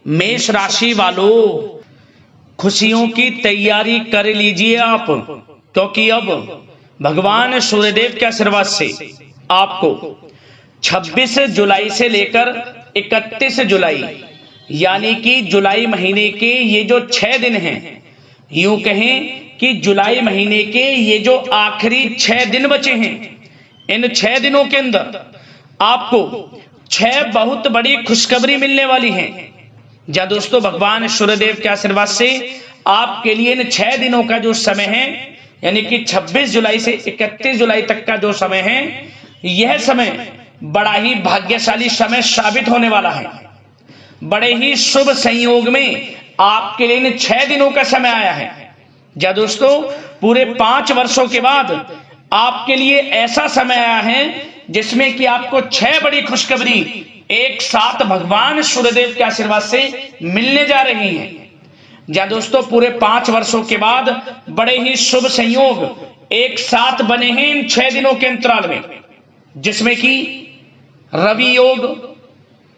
मेष राशि वालों, खुशियों की तैयारी कर लीजिए आप, क्योंकि अब भगवान सूर्यदेव के आशीर्वाद से आपको 26 जुलाई से लेकर 31 जुलाई यानी कि जुलाई महीने के ये जो 6 दिन हैं, यूं कहें कि जुलाई महीने के ये जो आखिरी 6 दिन बचे हैं, इन 6 दिनों के अंदर आपको 6 बहुत बड़ी खुशखबरी मिलने वाली है। जा दोस्तों, भगवान सूर्यदेव के आशीर्वाद से आपके लिए इन 6 दिनों का जो समय है, यानी कि 26 जुलाई से 31 जुलाई तक का जो समय है, यह समय बड़ा ही भाग्यशाली समय साबित होने वाला है। बड़े ही शुभ संयोग में आपके लिए इन 6 दिनों का समय आया है। जा दोस्तों, पूरे 5 वर्षों के बाद आपके लिए ऐसा समय आया है जिसमें कि आपको 6 बड़ी खुशखबरी एक साथ भगवान सूर्यदेव के आशीर्वाद से मिलने जा रही हैं। जा दोस्तों, पूरे 5 वर्षों के बाद बड़े ही शुभ संयोग एक साथ बने हैं इन 6 दिनों के अंतराल में, जिसमें कि रवि योग,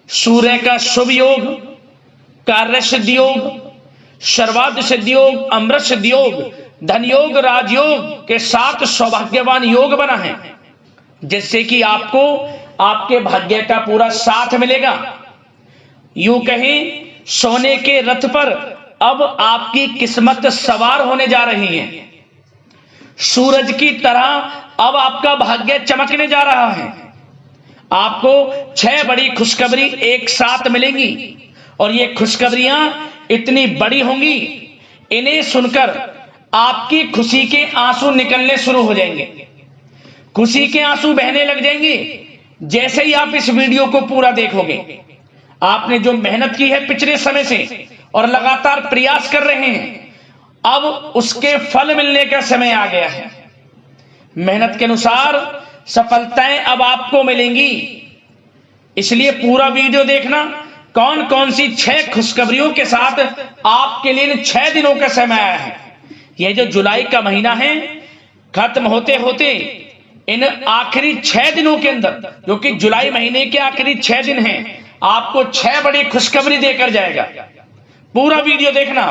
सूर्य का शुभ योग, कार्य सिद्धि योग, सर्वार्थ सिद्धि योग, अमृत सिद्धि योग, धन योग, राजयोग के साथ सौभाग्यवान योग बना है, जिससे कि आपको आपके भाग्य का पूरा साथ मिलेगा। यूं कहें, सोने के रथ पर अब आपकी किस्मत सवार होने जा रही है। सूरज की तरह अब आपका भाग्य चमकने जा रहा है। आपको 6 बड़ी खुशखबरी एक साथ मिलेंगी और ये खुशखबरियां इतनी बड़ी होंगी, इन्हें सुनकर आपकी खुशी के आंसू निकलने शुरू हो जाएंगे। खुशी के आंसू बहने लग जाएंगे जैसे ही आप इस वीडियो को पूरा देखोगे। आपने जो मेहनत की है पिछले समय से और लगातार प्रयास कर रहे हैं, अब उसके फल मिलने का समय आ गया है। मेहनत के अनुसार सफलताएं अब आपको मिलेंगी, इसलिए पूरा वीडियो देखना। कौन कौन सी 6 खुशखबरियों के साथ आपके लिए इन 6 दिनों का समय आया है। यह जो जुलाई का महीना है, खत्म होते होते इन आखिरी 6 दिनों के अंदर, जो कि जुलाई महीने के आखिरी 6 दिन हैं, आपको 6 बड़ी खुशखबरी देकर जाएगा। पूरा वीडियो देखना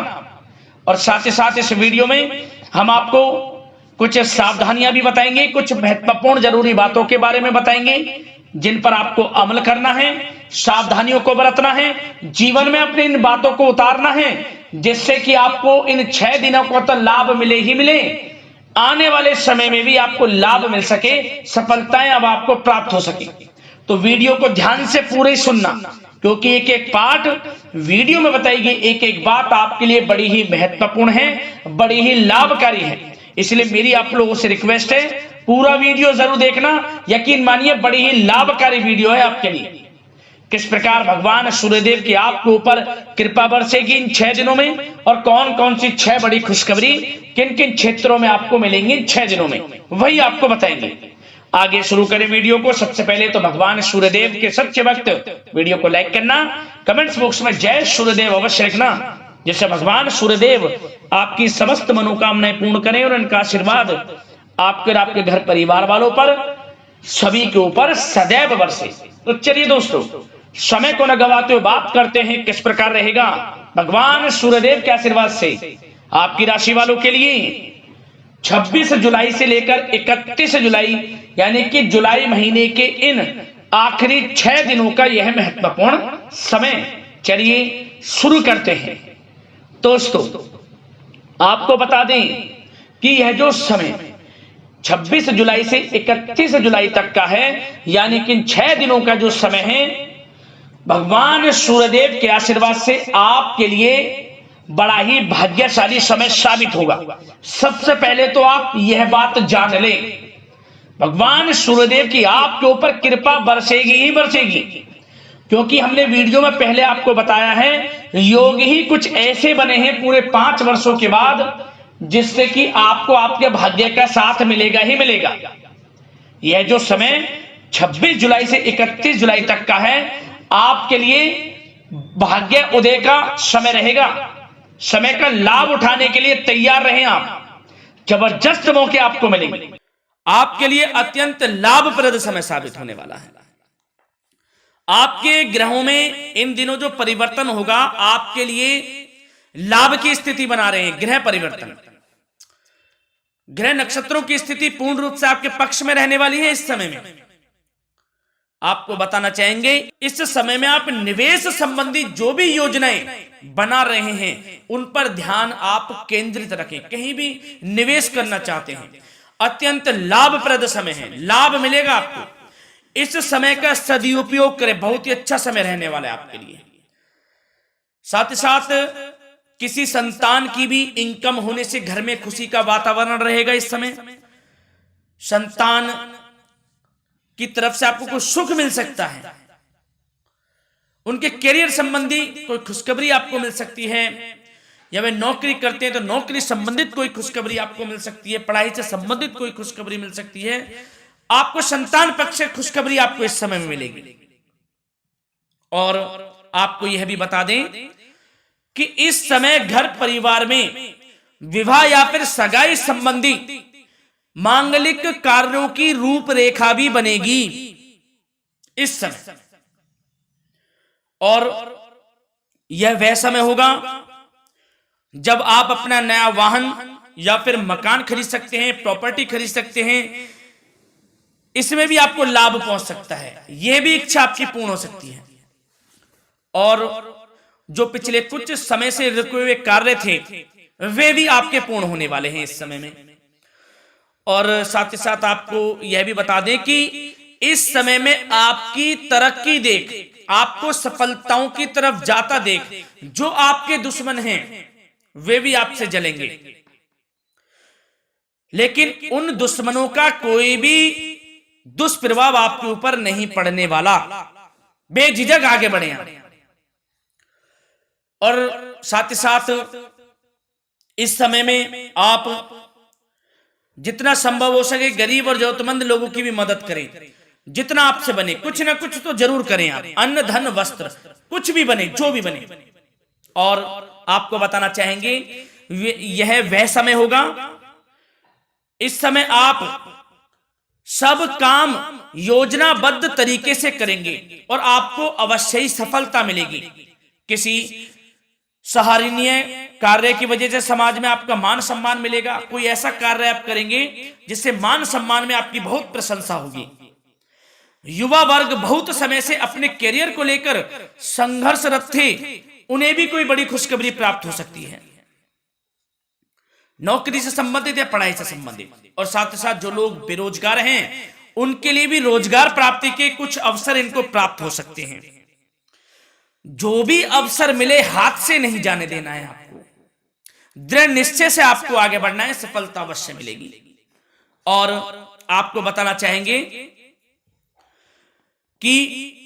और साथ ही साथ इस वीडियो में हम आपको कुछ सावधानियां भी बताएंगे, कुछ महत्वपूर्ण जरूरी बातों के बारे में बताएंगे जिन पर आपको अमल करना है, सावधानियों को बरतना है, जीवन में अपने इन बातों को उतारना है, जिससे कि आपको इन 6 दिनों को तो लाभ मिले ही मिले, आने वाले समय में भी आपको लाभ मिल सके, सफलताएं अब आपको प्राप्त हो सके। तो वीडियो को ध्यान से पूरे सुनना, क्योंकि एक एक पार्ट वीडियो में बताई गई एक एक बात आपके लिए बड़ी ही महत्वपूर्ण है, बड़ी ही लाभकारी है। इसलिए मेरी आप लोगों से रिक्वेस्ट है, पूरा वीडियो जरूर देखना। यकीन मानिए, बड़ी ही लाभकारी वीडियो है आपके लिए। किस प्रकार भगवान सूर्यदेव की आपके ऊपर कृपा बरसेगी इन 6 दिनों में, और कौन कौन सी 6 बड़ी खुशखबरी किन किन क्षेत्रों में आपको मिलेंगी इन 6 दिनों में, वही आपको बताएंगे। आगे शुरू करें वीडियो को। सबसे पहले तो भगवान सूर्यदेव के सच्चे भक्त वीडियो को लाइक करना, कमेंट्स बॉक्स में जय सूर्यदेव अवश्य लिखना, जिससे भगवान सूर्यदेव आपकी समस्त मनोकामनाएं पूर्ण करें और इनका आशीर्वाद आपके और आपके घर परिवार वालों पर, सभी के ऊपर सदैव बरसे। तो चलिए दोस्तों, समय को न गवाते हुए बात करते हैं किस प्रकार रहेगा भगवान सूर्यदेव के आशीर्वाद से आपकी राशि वालों के लिए 26 जुलाई से लेकर 31 जुलाई यानी कि जुलाई महीने के इन आखिरी 6 दिनों का यह महत्वपूर्ण समय। चलिए शुरू करते हैं। दोस्तों, आपको बता दें कि यह जो समय 26 जुलाई से 31 जुलाई तक का है, यानी कि 6 दिनों का जो समय है, भगवान सूर्यदेव के आशीर्वाद से आपके लिए बड़ा ही भाग्यशाली समय साबित होगा। सबसे पहले तो आप यह बात जान लें, भगवान सूर्यदेव की आपके ऊपर कृपा बरसेगी ही बरसेगी, क्योंकि हमने वीडियो में पहले आपको बताया है, योग ही कुछ ऐसे बने हैं पूरे 5 वर्षों के बाद, जिससे कि आपको आपके भाग्य का साथ मिलेगा ही मिलेगा। यह जो समय 26 जुलाई से 31 जुलाई तक का है, आपके लिए भाग्य उदय का समय रहेगा। समय का लाभ उठाने के लिए तैयार रहें आप। जबरदस्त मौके आपको मिलेंगे, आपके लिए अत्यंत लाभप्रद समय साबित होने वाला है। आपके ग्रहों में इन दिनों जो परिवर्तन होगा आपके लिए लाभ की स्थिति बना रहे हैं। ग्रह परिवर्तन, ग्रह नक्षत्रों की स्थिति पूर्ण रूप से आपके पक्ष में रहने वाली है। इस समय में आपको बताना चाहेंगे, इस समय में आप निवेश संबंधी जो भी योजनाएं बना रहे हैं उन पर ध्यान आप केंद्रित रखें। कहीं भी निवेश करना चाहते हैं, अत्यंत लाभप्रद समय है, लाभ मिलेगा आपको। इस समय का सदुपयोग करें, बहुत ही अच्छा समय रहने वाला है आपके लिए। साथ ही साथ किसी संतान की भी इनकम होने से घर में खुशी का वातावरण रहेगा। इस समय संतान की तरफ से आपको कोई सुख मिल सकता है, उनके करियर संबंधी कोई खुशखबरी आपको मिल सकती है, या वे नौकरी करते हैं तो नौकरी संबंधित कोई खुशखबरी आपको मिल सकती है, पढ़ाई से संबंधित कोई खुशखबरी मिल सकती है। आपको संतान पक्ष से खुशखबरी आपको इस समय में मिलेगी। और आपको यह भी बता दें कि इस समय घर परिवार में विवाह या फिर सगाई संबंधी मांगलिक कार्यों की रूपरेखा भी बनेगी इस समय। और यह वह समय होगा जब आप अपना नया वाहन या फिर मकान खरीद सकते हैं, प्रॉपर्टी खरीद सकते हैं। इसमें भी आपको लाभ पहुंच सकता है, यह भी इच्छा आपकी पूर्ण हो सकती है। और जो पिछले कुछ समय से रुके हुए कार्य थे वे भी आपके पूर्ण होने वाले हैं इस समय में। और साथ ही साथ आपको यह भी बता दें कि इस समय में आपकी तरक्की देख, आपको सफलताओं की तरफ जाता देख, जो आपके दुश्मन हैं वे भी आपसे जलेंगे, लेकिन उन दुश्मनों का कोई भी दुष्प्रभाव आपके ऊपर नहीं पड़ने वाला। बेझिझक आगे बढ़े आप। और साथ ही साथ इस समय में आप जितना संभव हो सके गरीब और जरूरतमंद लोगों की भी मदद करें। जितना आपसे बने कुछ ना कुछ तो जरूर करें आप, अन्न धन वस्त्र कुछ भी बने, जो भी बने। और आपको बताना चाहेंगे यह वह समय होगा, इस समय आप सब काम योजनाबद्ध तरीके से करेंगे और आपको अवश्य ही सफलता मिलेगी। किसी सराहनीय कार्य की वजह से समाज में आपका मान सम्मान मिलेगा। कोई ऐसा कार्य आप करेंगे जिससे मान सम्मान में आपकी बहुत प्रशंसा होगी। युवा वर्ग बहुत समय से अपने करियर को लेकर संघर्षरत थे, उन्हें भी कोई बड़ी खुशखबरी प्राप्त हो सकती है, नौकरी से संबंधित या पढ़ाई से संबंधित। और साथ ही साथ जो लोग बेरोजगार हैं उनके लिए भी रोजगार प्राप्ति के कुछ अवसर इनको प्राप्त हो सकते हैं। जो भी अवसर मिले हाथ से नहीं जाने देना है आपको, दृढ़ निश्चय से आपको आगे बढ़ना है, सफलता अवश्य मिलेगी। और आपको बताना चाहेंगे कि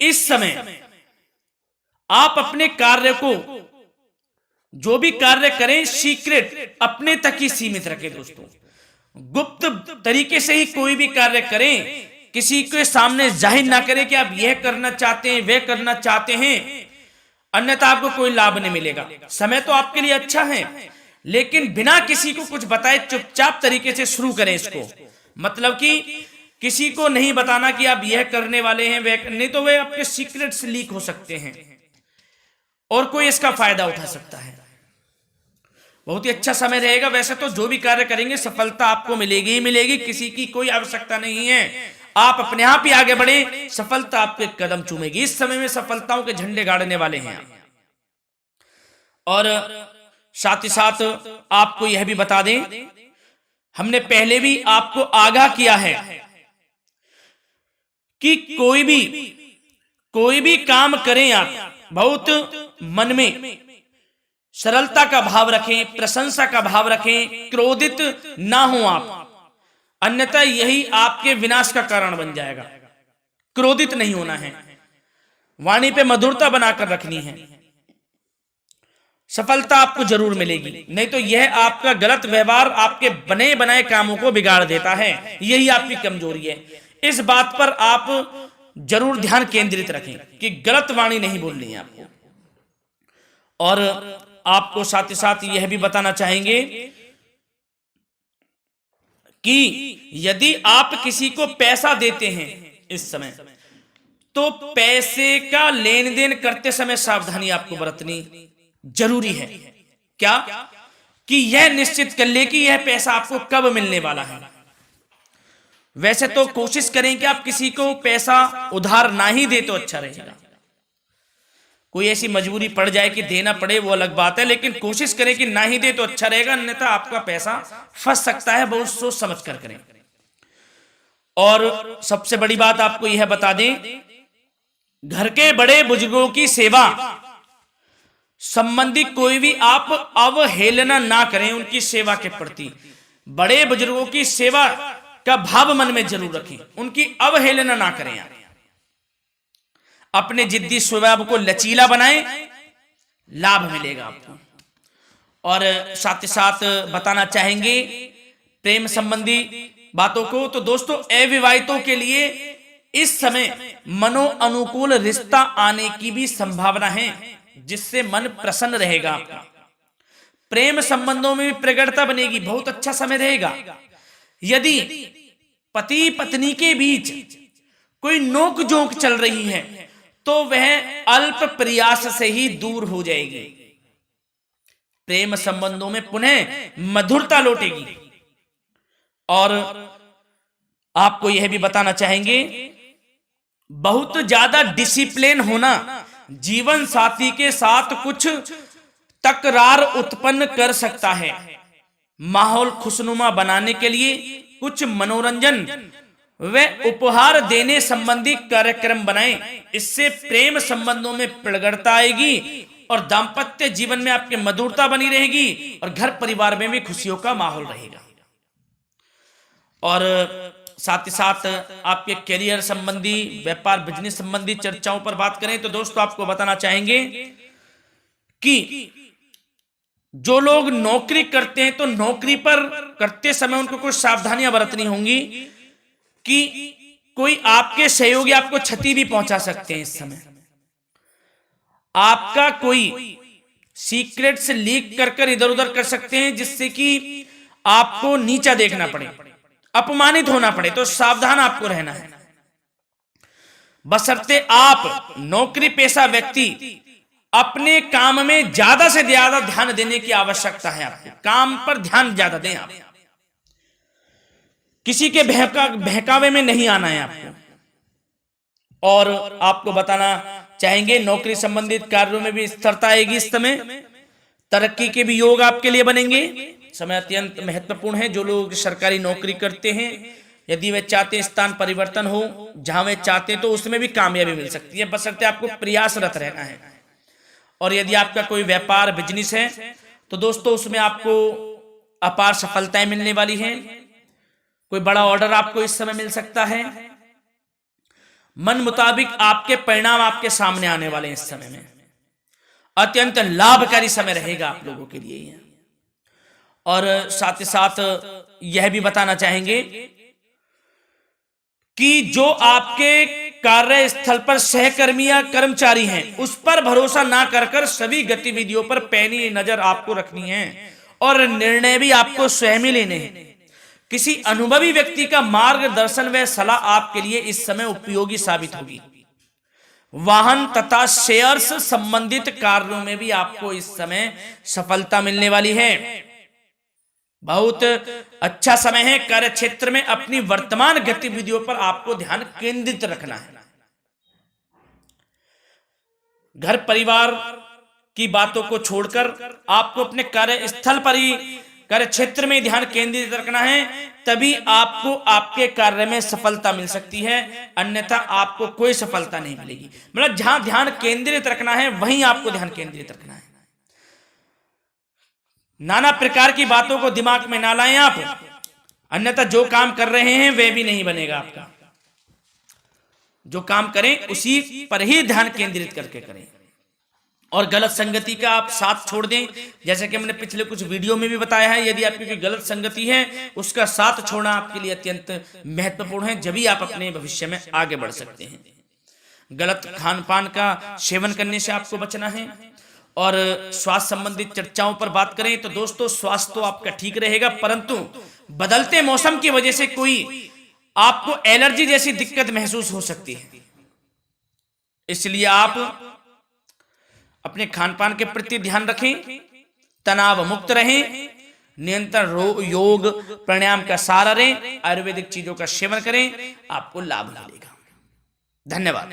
इस समय आप अपने कार्य को, जो भी कार्य करें, सीक्रेट अपने तक ही सीमित रखें दोस्तों। गुप्त तरीके से ही कोई भी कार्य करें, किसी के सामने जाहिर ना करें कि आप यह करना चाहते हैं, वह करना चाहते हैं, अन्यथा आपको कोई लाभ नहीं मिलेगा। समय तो आपके लिए अच्छा है, लेकिन बिना किसी को कुछ बताए चुपचाप तरीके से शुरू करें इसको। मतलब कि किसी को नहीं बताना कि आप यह करने वाले हैं, वह नहीं, तो वे आपके सीक्रेट्स लीक हो सकते हैं और कोई इसका फायदा उठा सकता है। बहुत ही अच्छा समय रहेगा। वैसे तो जो भी कार्य करेंगे सफलता आपको मिलेगी ही मिलेगी, किसी की कोई आवश्यकता नहीं है। आप अपने आप ही आगे बढ़े, सफलता आपके कदम चूमेगी। इस समय में सफलताओं के झंडे गाड़ने वाले हैं। और साथ ही साथ आपको यह भी बता दें, हमने पहले भी आपको आगाह किया है कि कोई भी काम करें आप बहुत मन में सरलता का भाव रखें, प्रशंसा का भाव रखें, क्रोधित ना हो आप, अन्यथा यही आपके विनाश का कारण बन जाएगा। क्रोधित नहीं होना है, वाणी पे मधुरता बनाकर रखनी है, सफलता आपको जरूर मिलेगी। नहीं तो यह आपका गलत व्यवहार आपके बने बनाए कामों को बिगाड़ देता है, यही आपकी कमजोरी है। इस बात पर आप जरूर ध्यान केंद्रित रखें कि गलत वाणी नहीं बोलनी है आपको। और आपको साथ ही साथ यह भी बताना चाहेंगे कि यदि आप किसी को पैसा देते हैं इस समय, तो पैसे का लेन देन करते समय सावधानी आपको बरतनी जरूरी है। क्या कि यह निश्चित कर ले कि यह पैसा आपको कब मिलने वाला है। वैसे तो कोशिश करें कि आप किसी को पैसा उधार ना ही दे तो अच्छा रहेगा। कोई ऐसी मजबूरी पड़ जाए कि देना पड़े वो अलग बात है, लेकिन कोशिश करें कि ना ही दे तो अच्छा रहेगा, अन्यथा आपका पैसा फंस सकता है। बहुत सोच समझ कर करें। और सबसे बड़ी बात आपको यह बता दें, घर के बड़े बुजुर्गों की सेवा संबंधी कोई भी आप अवहेलना ना करें। उनकी सेवा के प्रति बड़े बुजुर्गों की सेवा का भाव मन में जरूर रखें, उनकी अवहेलना ना करें। आप अपने जिद्दी स्वभाव को लचीला बनाएं, लाभ मिलेगा आपको। और साथ ही साथ बताना चाहेंगे प्रेम संबंधी बातों को, तो दोस्तों अविवाहितों के लिए इस समय मनो अनुकूल रिश्ता आने की भी संभावना है, जिससे मन प्रसन्न रहेगा आपका। प्रेम संबंधों में भी प्रगाढ़ता बनेगी, बहुत अच्छा समय रहेगा। यदि पति पत्नी के बीच कोई नोक झोंक चल रही है तो वह अल्प प्रयास से ही दूर हो जाएगी। प्रेम संबंधों में पुनः मधुरता लौटेगी। और आपको यह भी बताना चाहेंगे, बहुत ज्यादा डिसिप्लिन होना जीवन साथी के साथ कुछ तकरार उत्पन्न कर सकता है। माहौल खुशनुमा बनाने के लिए कुछ मनोरंजन व उपहार देने संबंधी कार्यक्रम बनाएं। इससे प्रेम संबंधों में प्रगाढ़ता आएगी और दाम्पत्य जीवन में आपकी मधुरता बनी रहेगी और घर परिवार में भी खुशियों का माहौल रहेगा। और साथ ही साथ आपके करियर संबंधी, व्यापार बिजनेस संबंधी चर्चाओं पर बात करें तो दोस्तों आपको बताना चाहेंगे कि जो लोग नौकरी करते हैं तो नौकरी पर करते समय उनको कुछ सावधानियां बरतनी होंगी कि कोई आपके सहयोगी आपको क्षति भी पहुंचा सकते हैं। इस समय आपका कोई सीक्रेट से लीक कर इधर उधर कर सकते हैं, जिससे कि आपको नीचा देखना पड़े, अपमानित होना पड़े। तो सावधान आपको रहना है। बशर्ते आप नौकरी पेशा व्यक्ति अपने काम में ज्यादा से ज्यादा ध्यान देने की आवश्यकता है। आपको काम पर ध्यान ज्यादा दें। आप किसी के बहकावे में नहीं आना है आपको। और आपको बताना चाहेंगे नौकरी संबंधित कार्यों में भी स्थिरता आएगी। इस समय तरक्की के भी योग आपके लिए बनेंगे। समय अत्यंत महत्वपूर्ण है। जो लोग सरकारी नौकरी करते हैं, यदि वे चाहते हैं स्थान परिवर्तन हो, जहां वे चाहते हैं तो उसमें भी कामयाबी मिल सकती है, बशर्ते आपको प्रयासरत रहना है। और यदि आपका कोई व्यापार बिजनेस है तो दोस्तों उसमें आपको अपार सफलताएं मिलने वाली हैं। कोई बड़ा ऑर्डर आपको इस समय मिल सकता है। मन मुताबिक आपके परिणाम आपके सामने आने वाले हैं। इस समय में अत्यंत लाभकारी समय रहेगा आप लोगों के लिए। और साथ ही साथ यह भी बताना चाहेंगे कि जो आपके कार्यस्थल पर सहकर्मी या कर्मचारी हैं, उस पर भरोसा ना कर सभी गतिविधियों पर पैनी नजर आपको रखनी है और निर्णय भी आपको स्वयं ही लेने हैं। किसी अनुभवी व्यक्ति का मार्गदर्शन व सलाह आपके लिए इस समय उपयोगी साबित होगी। वाहन तथा शेयर्स संबंधित कार्यों में भी आपको इस समय सफलता मिलने वाली है। बहुत अच्छा समय है। कार्य क्षेत्र में अपनी वर्तमान गतिविधियों पर आपको ध्यान केंद्रित रखना है। घर परिवार की बातों को छोड़कर आपको अपने कार्यस्थल पर ही, कार्य क्षेत्र में ध्यान केंद्रित रखना है, तभी आपको आपके कार्य में सफलता मिल सकती है, अन्यथा आपको कोई सफलता नहीं मिलेगी। मतलब जहां ध्यान केंद्रित रखना है वहीं आपको ध्यान केंद्रित रखना है। नाना प्रकार की बातों को दिमाग में ना लाएं आप, अन्यथा जो काम कर रहे हैं वह भी नहीं बनेगा आपका। जो काम करें उसी पर ही ध्यान केंद्रित करके करें और गलत संगति का आप साथ छोड़ दें। जैसे कि हमने पिछले कुछ वीडियो में भी बताया है, यदि आपकी कोई गलत संगति है उसका साथ छोड़ना आपके लिए अत्यंत महत्वपूर्ण है, जब ही आप अपने भविष्य में आगे बढ़ सकते हैं। गलत खान पान का सेवन करने से आपको बचना है। और स्वास्थ्य संबंधित चर्चाओं पर बात करें तो दोस्तों स्वास्थ्य तो आपका ठीक रहेगा, परंतु बदलते मौसम की वजह से कोई आपको एलर्जी जैसी दिक्कत महसूस हो सकती है। इसलिए आप अपने खान पान के प्रति ध्यान रखें, तनाव मुक्त रहें, निरंतर योग प्राणायाम का सहारा रहें, आयुर्वेदिक चीजों का सेवन करें, आपको लाभ मिलेगा। धन्यवाद।